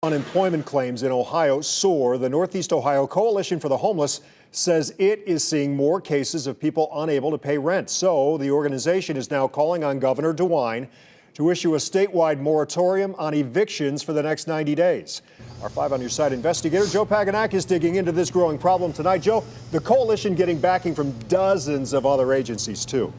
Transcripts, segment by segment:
Unemployment claims in Ohio soar. The Northeast Ohio Coalition for the Homeless says it is seeing more cases of people unable to pay rent. So the organization is now calling on Governor DeWine to issue a statewide moratorium on evictions for the next 90 days. Our 5 on Your Side investigator Joe Paganak is digging into this growing problem tonight. Joe, the coalition getting backing from dozens of other agencies too.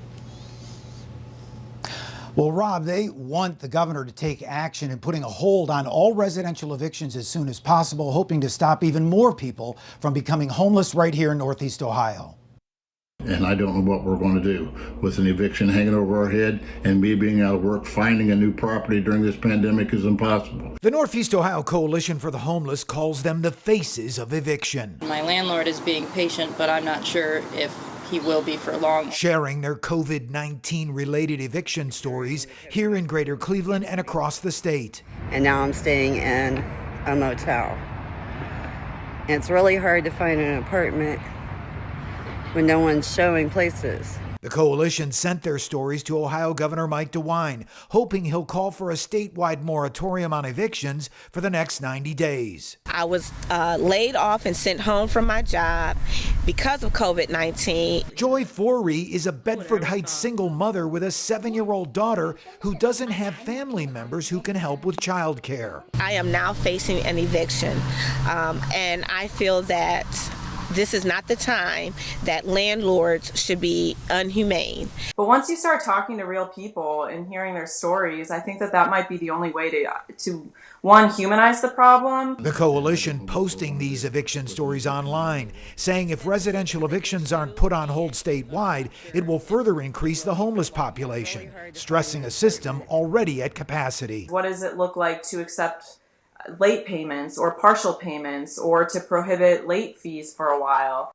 Well, Rob, they want the governor to take action in putting a hold on all residential evictions as soon as possible, hoping to stop even more people from becoming homeless right here in Northeast Ohio. And I don't know what we're going to do with an eviction hanging over our head, and me being out of work. Finding a new property during this pandemic is impossible. The Northeast Ohio Coalition for the Homeless calls them the faces of eviction. My landlord is being patient, but I'm not sure if he will be for long. Sharing their COVID-19 related eviction stories here in Greater Cleveland and across the state. And now I'm staying in a motel. And it's really hard to find an apartment when no one's showing places. The coalition sent their stories to Ohio Governor Mike DeWine, hoping he'll call for a statewide moratorium on evictions for the next 90 days. I was laid off and sent home from my job because of COVID-19. Joy Forey is a Bedford Heights single mother with a 7-year-old daughter who doesn't have family members who can help with childcare. I am now facing an eviction, and I feel that this is not the time that landlords should be inhumane. But once you start talking to real people and hearing their stories, I think that might be the only way to one, humanize the problem. The coalition posting these eviction stories online, saying if residential evictions aren't put on hold statewide, it will further increase the homeless population, stressing a system already at capacity. What does it look like to accept late payments or partial payments, or to prohibit late fees for a while?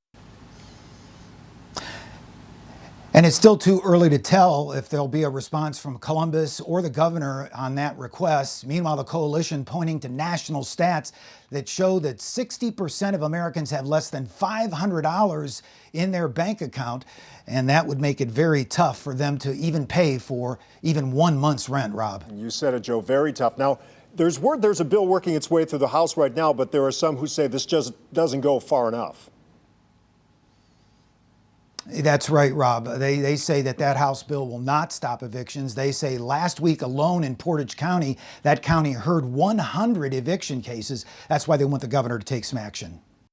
And it's still too early to tell if there'll be a response from Columbus or the governor on that request. Meanwhile, the coalition pointing to national stats that show that 60% of Americans have less than $500 in their bank account, and that would make it very tough for them to even pay for even 1 month's rent, Rob. You said it, Joe, very tough. Now, there's word there's a bill working its way through the House right now, but there are some who say this just doesn't go far enough. That's right, Rob. They say that House bill will not stop evictions. They say last week alone in Portage County, that county heard 100 eviction cases. That's why they want the governor to take some action.